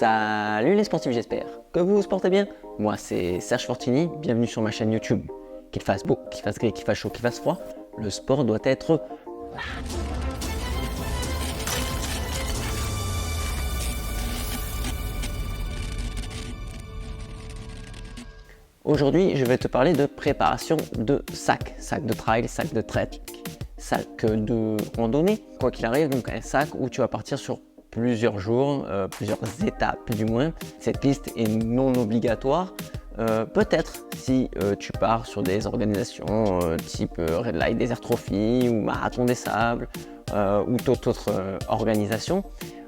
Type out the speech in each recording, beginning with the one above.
Salut les sportifs, j'espère que vous vous portez bien. Moi c'est Serge Fortini, bienvenue sur ma chaîne YouTube. Qu'il fasse beau, qu'il fasse gris, qu'il fasse chaud, qu'il fasse froid, le sport doit être... Aujourd'hui, je vais te parler de préparation de sac de trail, sac de trek, sac de randonnée. Quoi qu'il arrive, donc un sac où tu vas partir sur plusieurs jours, plusieurs étapes du moins. Cette liste est non obligatoire. Peut-être si tu pars sur des organisations type Red Light Desert Trophy ou Marathon des Sables ou toute autre organisation,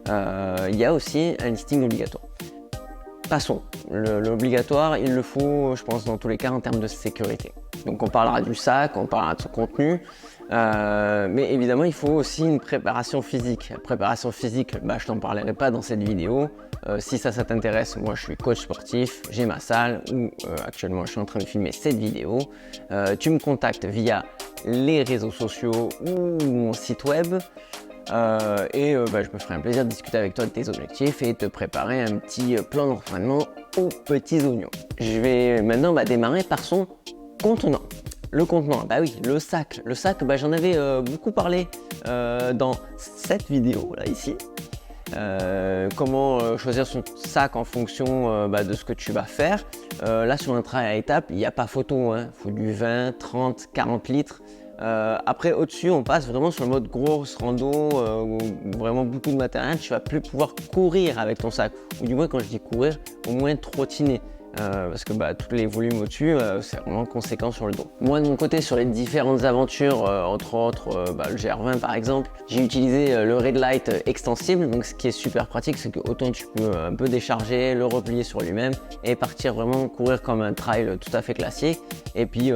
il y a aussi un listing obligatoire. Passons, l'obligatoire, il le faut, je pense, dans tous les cas en termes de sécurité. Donc on parlera du sac, on parlera de son contenu, mais évidemment il faut aussi une préparation physique. La préparation physique, je t'en parlerai pas dans cette vidéo. Si ça t'intéresse, moi je suis coach sportif, j'ai ma salle où actuellement je suis en train de filmer cette vidéo. Tu me contactes via les réseaux sociaux ou mon site web. Je me ferai un plaisir de discuter avec toi de tes objectifs et te préparer un petit plan d'entraînement aux petits oignons. Je vais maintenant démarrer par son contenant. Le contenant, oui, le sac. Le sac, j'en avais beaucoup parlé dans cette vidéo là ici. Comment choisir son sac en fonction de ce que tu vas faire. Là sur un travail à étapes, il n'y a pas photo, il faut du 20, 30, 40 litres. Après au-dessus on passe vraiment sur le mode grosse rando où vraiment beaucoup de matériel, tu vas plus pouvoir courir avec ton sac, ou du moins quand je dis courir, au moins trottiner. Parce que tous les volumes au-dessus, c'est vraiment conséquent sur le dos. Moi de mon côté, sur les différentes aventures, entre autres le GR20 par exemple, j'ai utilisé le Red Light extensible. Donc ce qui est super pratique, c'est que autant tu peux un peu décharger, le replier sur lui-même et partir vraiment courir comme un trail tout à fait classique. Et puis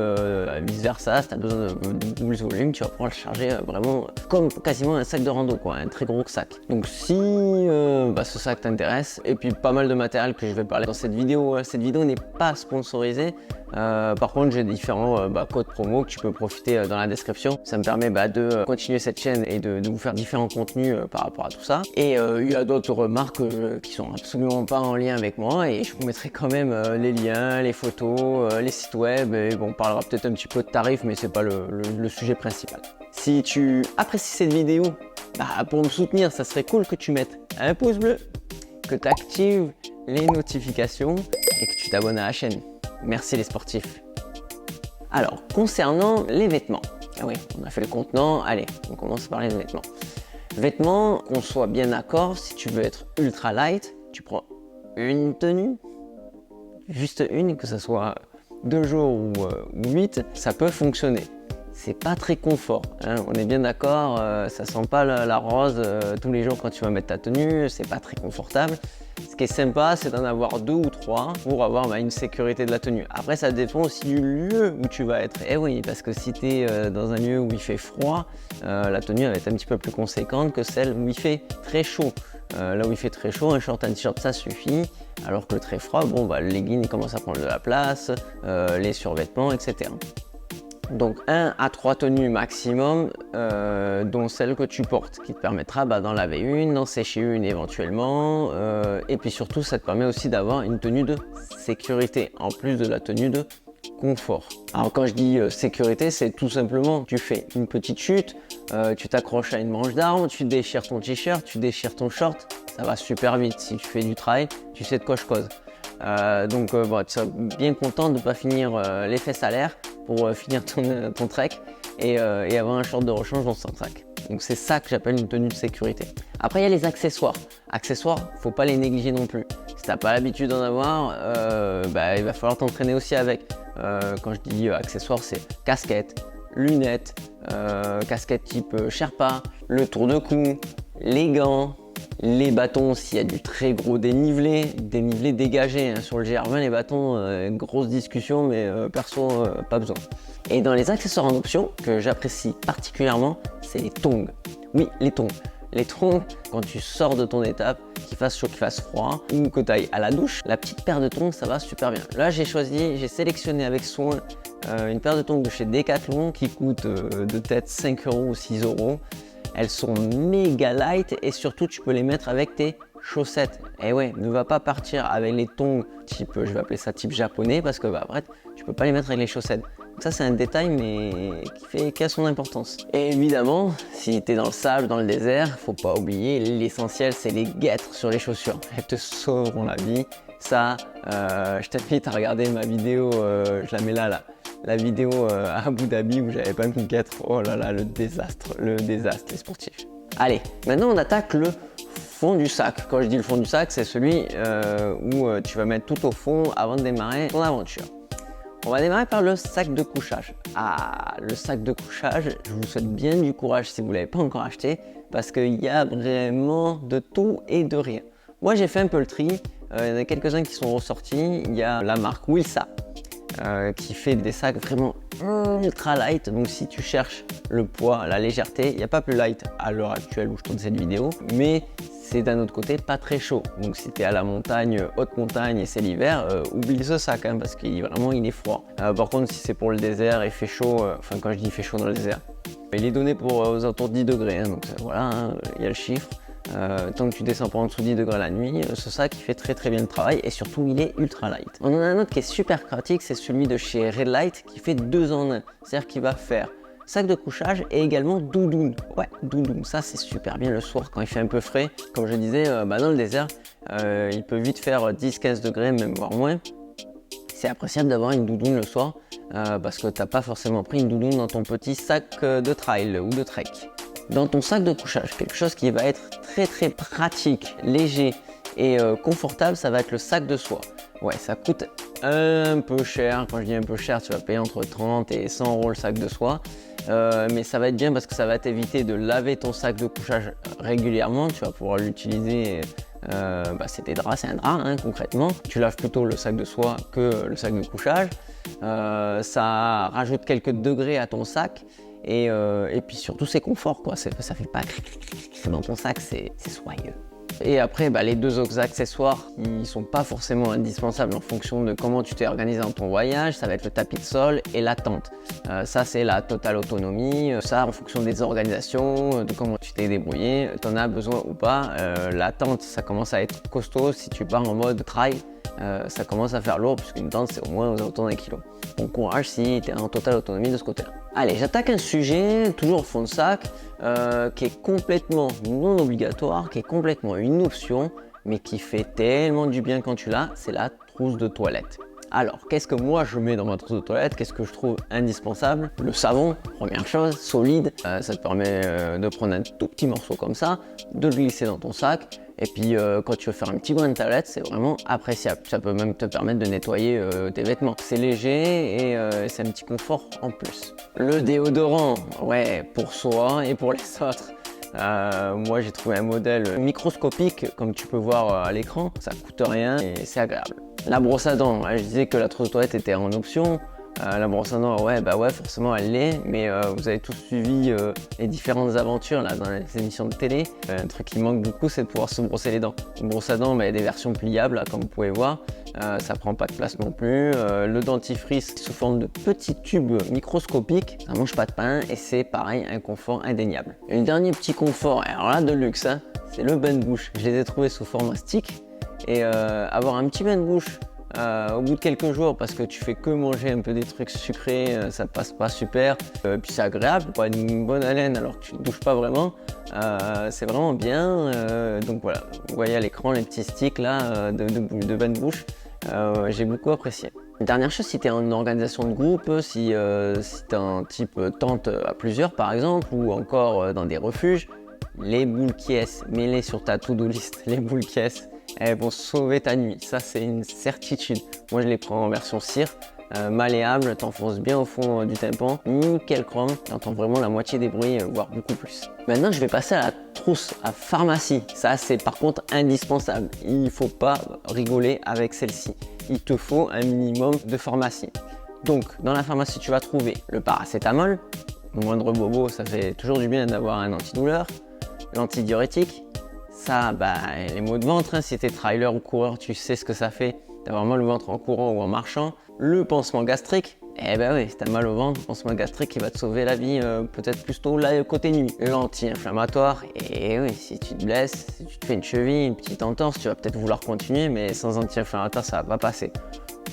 vice versa, si tu as besoin de double volume, tu vas pouvoir le charger vraiment comme quasiment un sac de rando, quoi, un très gros sac. Donc si ce sac t'intéresse, et puis pas mal de matériel que je vais parler dans cette vidéo. Cette vidéo n'est pas sponsorisée. Par contre, j'ai différents codes promo que tu peux profiter dans la description. Ça me permet de continuer cette chaîne et de vous faire différents contenus par rapport à tout ça. Et il y a d'autres marques qui sont absolument pas en lien avec moi, et je vous mettrai quand même les liens, les photos, les sites web, et on parlera peut-être un petit peu de tarifs, mais c'est pas le sujet principal. Si tu apprécies cette vidéo, pour me soutenir, ça serait cool que tu mettes un pouce bleu, que tu actives les notifications et que tu t'abonnes à la chaîne. Merci les sportifs. Alors, concernant les vêtements. Oui, on a fait le contenant. Allez, on commence par les vêtements. Vêtements, qu'on soit bien d'accord, si tu veux être ultra light, tu prends une tenue, juste une, que ce soit 2 jours ou 8, ça peut fonctionner. C'est pas très confort, on est bien d'accord, ça sent pas la rose tous les jours quand tu vas mettre ta tenue, c'est pas très confortable. Ce qui est sympa, c'est d'en avoir 2 ou 3 pour avoir une sécurité de la tenue. Après, ça dépend aussi du lieu où tu vas être. Eh oui, parce que si tu es dans un lieu où il fait froid, la tenue va être un petit peu plus conséquente que celle où il fait très chaud. Là où il fait très chaud, un short, un t-shirt, ça suffit. Alors que le très froid, le legging commence à prendre de la place, les survêtements, etc. Donc 1 à 3 tenues maximum, dont celle que tu portes, qui te permettra d'en laver une, d'en sécher une éventuellement, et puis surtout ça te permet aussi d'avoir une tenue de sécurité, en plus de la tenue de confort. Alors quand je dis sécurité, c'est tout simplement, tu fais une petite chute, tu t'accroches à une branche d'arbre, tu déchires ton t-shirt, tu déchires ton short, ça va super vite. Si tu fais du trail, tu sais de quoi je cause. Tu seras bien content de ne pas finir les fesses à l'air pour finir ton trek et avoir un short de rechange dans ton trek. Donc c'est ça que j'appelle une tenue de sécurité. Après il y a les accessoires. Accessoires, faut pas les négliger non plus. Si t'as pas l'habitude d'en avoir, il va falloir t'entraîner aussi avec. Quand je dis accessoires, c'est casquette, lunettes, casquette type Sherpa, le tour de cou, les gants, les bâtons s'il y a du très gros dénivelé dégagé. Sur le GR20, les bâtons, grosse discussion, mais perso, pas besoin. Et dans les accessoires en option, que j'apprécie particulièrement, c'est les tongs. Oui, les tongs. Les tongs, quand tu sors de ton étape, qu'il fasse chaud, qu'il fasse froid, ou que tu ailles à la douche, la petite paire de tongs, ça va super bien. Là, j'ai sélectionné avec soin une paire de tongs de chez Decathlon qui coûte de tête 5 € ou 6 €. Elles sont méga light et surtout tu peux les mettre avec tes chaussettes. Et ouais, ne va pas partir avec les tongs type, je vais appeler ça type japonais, parce que bah, après, tu peux pas les mettre avec les chaussettes. Donc ça c'est un détail mais qui a son importance. Et évidemment, si tu es dans le sable, dans le désert, faut pas oublier, l'essentiel c'est les guêtres sur les chaussures. Elles te sauveront la vie. Ça, je t'invite à regarder ma vidéo, je la mets là. La vidéo à Abu Dhabi où j'avais pas mis de guêtres. Oh là là, le désastre, les sportifs. Allez, maintenant on attaque le fond du sac. Quand je dis le fond du sac, c'est celui où tu vas mettre tout au fond avant de démarrer ton aventure. On va démarrer par le sac de couchage. Ah, le sac de couchage, je vous souhaite bien du courage si vous ne l'avez pas encore acheté parce qu'il y a vraiment de tout et de rien. Moi, j'ai fait un peu le tri. Il y en a quelques-uns qui sont ressortis. Il y a la marque Wilsa qui fait des sacs vraiment ultra light. Donc, si tu cherches le poids, la légèreté, il n'y a pas plus light à l'heure actuelle où je tourne cette vidéo, mais c'est d'un autre côté pas très chaud. Donc si tu es à la montagne, haute montagne et c'est l'hiver, oublie ce sac hein, parce qu'il vraiment il est froid. Par contre si c'est pour le désert, il fait chaud, enfin quand je dis il fait chaud dans le désert, il est donné pour aux alentours de 10 degrés, hein, donc voilà, hein, il y a le chiffre. Tant que tu descends pas en dessous de 10 degrés la nuit, ce sac il fait très bien le travail et surtout il est ultra light. On en a un autre qui est super pratique, c'est celui de chez Red Light qui fait 2 en 1, c'est-à-dire qu'il va faire sac de couchage et également doudoune. Ouais, doudoune, ça c'est super bien le soir quand il fait un peu frais. Comme je disais, dans le désert, il peut vite faire 10-15 degrés, même voire moins. C'est appréciable d'avoir une doudoune le soir parce que tu n'as pas forcément pris une doudoune dans ton petit sac de trail ou de trek. Dans ton sac de couchage, quelque chose qui va être très pratique, léger et confortable, ça va être le sac de soie. Ouais, ça coûte un peu cher. Quand je dis un peu cher, tu vas payer entre 30 et 100 euros le sac de soie. Mais ça va être bien parce que ça va t'éviter de laver ton sac de couchage régulièrement. Tu vas pouvoir l'utiliser, c'est des draps, c'est un drap hein, concrètement. Tu laves plutôt le sac de soie que le sac de couchage. Ça rajoute quelques degrés à ton sac et puis surtout c'est confort quoi. Ça fait pas dans ton sac, c'est soyeux. Et après, les deux autres accessoires, ils sont pas forcément indispensables en fonction de comment tu t'es organisé dans ton voyage. Ça va être le tapis de sol et la tente. Ça, c'est la totale autonomie. Ça, en fonction des organisations, de comment tu t'es débrouillé, tu en as besoin ou pas. La tente, ça commence à être costaud si tu pars en mode trail. Ça commence à faire lourd puisqu'une tente, c'est au moins aux alentours d'un kilo. Bon courage si tu es en totale autonomie de ce côté-là. Allez, j'attaque un sujet, toujours au fond de sac, qui est complètement non obligatoire, qui est complètement une option, mais qui fait tellement du bien quand tu l'as, c'est la trousse de toilette. Alors, qu'est-ce que moi je mets dans ma trousse de toilette? Qu'est-ce que je trouve indispensable? Le savon, première chose, solide. Ça te permet de prendre un tout petit morceau comme ça, de le glisser dans ton sac. Et puis, quand tu veux faire un petit bain de toilette, c'est vraiment appréciable. Ça peut même te permettre de nettoyer tes vêtements. C'est léger et c'est un petit confort en plus. Le déodorant, ouais, pour soi et pour les autres. Moi j'ai trouvé un modèle microscopique comme tu peux voir à l'écran, ça coûte rien et c'est agréable. La brosse à dents, je disais que la trousse de toilette était en option. La brosse à dents, ouais forcément elle l'est, mais vous avez tous suivi les différentes aventures là, dans les émissions de télé. Un truc qui manque beaucoup, c'est de pouvoir se brosser les dents. Une brosse à dents, il y a des versions pliables là, comme vous pouvez voir. Ça prend pas de place non plus. Le dentifrice sous forme de petits tubes microscopiques, ça mange pas de pain et c'est pareil un confort indéniable. Et le dernier petit confort, alors là de luxe, hein, c'est le bain de bouche. Je les ai trouvés sous format stick et avoir un petit bain de bouche au bout de quelques jours parce que tu fais que manger un peu des trucs sucrés, ça passe pas super. Puis c'est agréable, quoi, une bonne haleine alors que tu ne douches pas vraiment. C'est vraiment bien. Donc voilà, vous voyez à l'écran les petits sticks là de bain de bouche. J'ai beaucoup apprécié. Dernière chose, si tu es en organisation de groupe, si tu es en type tente à plusieurs par exemple, ou encore dans des refuges, les boules Kies, mets-les sur ta to-do list. Les boules Kies, elles vont sauver ta nuit, ça c'est une certitude. Moi je les prends en version cire, malléable, t'enfonces bien au fond du tympan, nickel chrome, t'entends vraiment la moitié des bruits, voire beaucoup plus. Maintenant je vais passer à la trousse à pharmacie. Ça c'est par contre indispensable, il ne faut pas rigoler avec celle-ci. Il te faut un minimum de pharmacie. Donc dans la pharmacie tu vas trouver le paracétamol, le moindre bobo ça fait toujours du bien d'avoir un antidouleur, l'antidiurétique. Ça, les maux de ventre, hein, si tu es trailer ou coureur, tu sais ce que ça fait d'avoir mal au ventre en courant ou en marchant. Le pansement gastrique, Eh ben oui, si t'as mal au ventre, pansement gastrique, il va te sauver la vie, peut-être plus tôt là, côté nuit. L'anti-inflammatoire, et oui, si tu te blesses, si tu te fais une cheville, une petite entorse, tu vas peut-être vouloir continuer, mais sans anti-inflammatoire, ça va pas passer.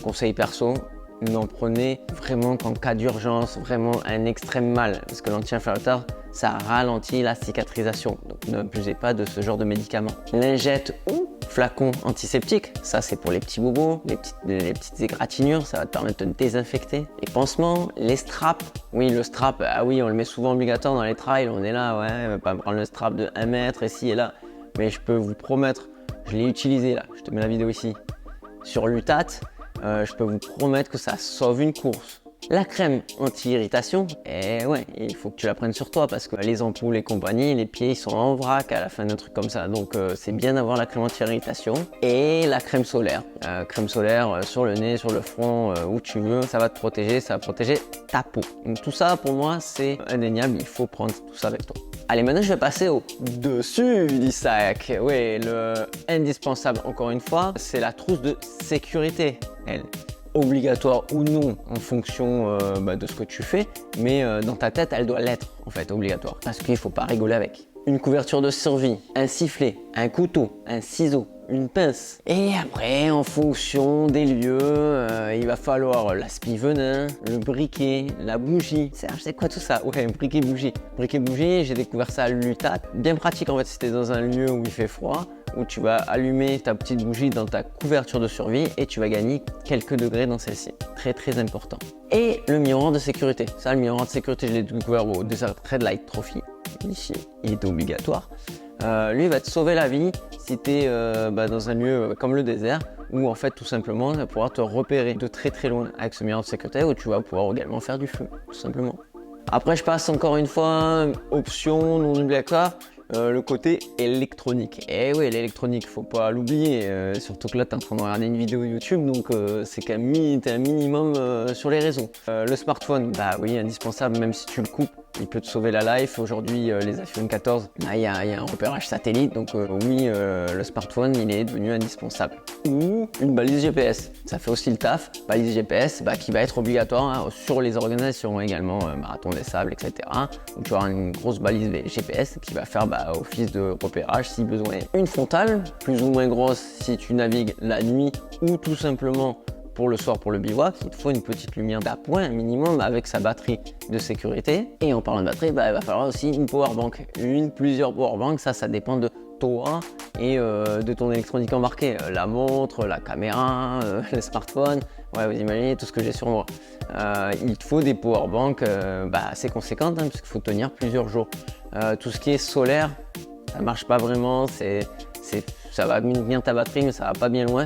Conseil perso, n'en prenez vraiment qu'en cas d'urgence, vraiment un extrême mal, parce que l'anti-inflammatoire, ça ralentit la cicatrisation. Donc n'abusez pas de ce genre de médicaments. Lingette ou flacon antiseptique, ça c'est pour les petits bobos, les petites égratignures, ça va te permettre de désinfecter. Les pansements, les straps, oui le strap, ah oui on le met souvent obligatoire dans les trails, on est là, ouais, on va pas me prendre le strap de 1 mètre ici et là, mais je peux vous promettre, je l'ai utilisé là, je te mets la vidéo ici, sur l'UTAT, je peux vous promettre que ça sauve une course. La crème anti-irritation, ouais, il faut que tu la prennes sur toi parce que les ampoules et compagnie, les pieds ils sont en vrac à la fin d'un truc comme ça. Donc c'est bien d'avoir la crème anti-irritation. Et la crème solaire. Crème solaire sur le nez, sur le front, où tu veux, ça va te protéger, ça va protéger ta peau. Donc tout ça pour moi c'est indéniable, il faut prendre tout ça avec toi. Allez, maintenant je vais passer au dessus du sac. Oui, le indispensable encore une fois, c'est la trousse de sécurité. Elle, obligatoire ou non en fonction de ce que tu fais, mais dans ta tête elle doit l'être en fait obligatoire parce qu'il faut pas rigoler avec. Une couverture de survie, un sifflet, un couteau, un ciseau, une pince. Et après en fonction des lieux, il va falloir l'aspi-venin, le briquet, la bougie. Serge, c'est quoi tout ça? Ouais, un briquet bougie. Briquet bougie, j'ai découvert ça à l'UTAT. Bien pratique en fait si t'es dans un lieu où il fait froid, où tu vas allumer ta petite bougie dans ta couverture de survie et tu vas gagner quelques degrés dans celle-ci. Très très important. Et le miroir de sécurité. Ça, le miroir de sécurité, je l'ai découvert au Desert Red Light Trophy. Ici, il est obligatoire. Lui, il va te sauver la vie si tu es dans un lieu comme le désert où en fait tout simplement il va pouvoir te repérer de très très loin avec ce miroir de sécurité où tu vas pouvoir également faire du feu, tout simplement. Après, je passe encore une fois, option non obligatoire. Le côté électronique. Et oui, l'électronique, faut pas l'oublier. Surtout que là, tu es en train de regarder une vidéo YouTube, donc c'est qu'un minimum sur les réseaux. Le smartphone, bah oui, indispensable, même si tu le coupes, il peut te sauver la life. Aujourd'hui, les iPhone 14, il y a un repérage satellite, donc oui, le smartphone, il est devenu indispensable. Ou une balise GPS, ça fait aussi le taf. Balise GPS, qui va être obligatoire sur les organisations également, Marathon des Sables, etc. Donc tu auras une grosse balise GPS qui va faire office de repérage si besoin. Une frontale, plus ou moins grosse si tu navigues la nuit ou tout simplement pour le soir pour le bivouac, il te faut une petite lumière d'appoint minimum avec sa batterie de sécurité. Et en parlant de batterie, il va falloir aussi une powerbank. Plusieurs powerbanks, ça dépend de toi et de ton électronique embarquée. La montre, la caméra, le smartphone, ouais, vous imaginez tout ce que j'ai sur moi. Il te faut des powerbanks assez conséquentes parce qu'il faut tenir plusieurs jours. Tout ce qui est solaire, ça marche pas vraiment, ça va maintenir ta batterie mais ça va pas bien loin.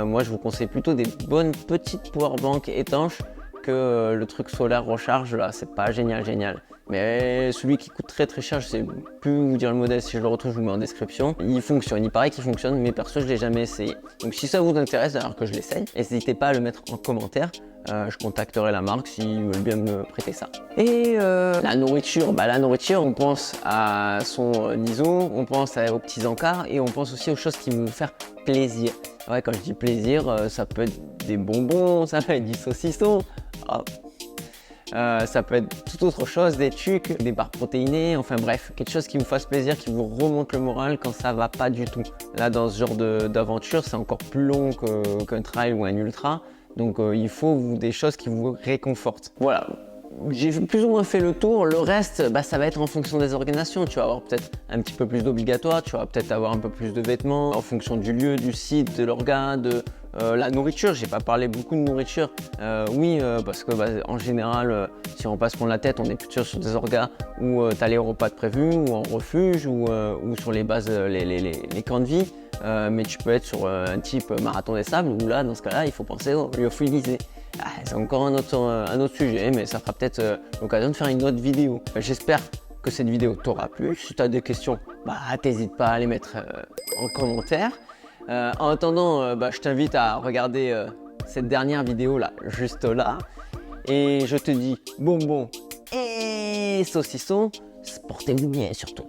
Moi je vous conseille plutôt des bonnes petites powerbanks étanches que le truc solaire recharge là, c'est pas génial. Mais celui qui coûte très très cher, je sais plus vous dire le modèle, si je le retrouve je vous mets en description. Il fonctionne, il paraît qu'il fonctionne, mais perso je l'ai jamais essayé. Donc si ça vous intéresse, alors que je l'essaye, n'hésitez pas à le mettre en commentaire. Je contacterai la marque s'ils veulent bien me prêter ça. Et la nourriture, on pense à son ISO, on pense aux petits encarts et on pense aussi aux choses qui vont vous faire plaisir. Ouais, quand je dis plaisir, ça peut être des bonbons, ça peut être du saucisson, ça peut être toute autre chose, des tucs, des barres protéinées, enfin bref, quelque chose qui vous fasse plaisir, qui vous remonte le moral quand ça va pas du tout. Là, dans ce genre d'aventure, c'est encore plus long qu'un trail ou un ultra. Donc il faut des choses qui vous réconfortent. Voilà, j'ai plus ou moins fait le tour. Le reste, ça va être en fonction des organisations. Tu vas avoir peut-être un petit peu plus d'obligatoire, tu vas peut-être avoir un peu plus de vêtements en fonction du lieu, du site, de l'organe, de la nourriture. J'ai pas parlé beaucoup de nourriture. Parce que en général, si on passe prendre la tête, on est plutôt sur des orgas où tu as les repas de prévus, ou en refuge, ou sur les bases, les camps de vie. Mais tu peux être sur un type Marathon des Sables où là, dans ce cas-là, il faut penser au lyophilisé. C'est encore un autre sujet, mais ça fera peut-être l'occasion de faire une autre vidéo. J'espère que cette vidéo t'aura plu. Si tu as des questions, t'hésites pas à les mettre en commentaire. En attendant, je t'invite à regarder cette dernière vidéo là, juste là. Et je te dis bonbon et saucisson, portez-vous bien surtout.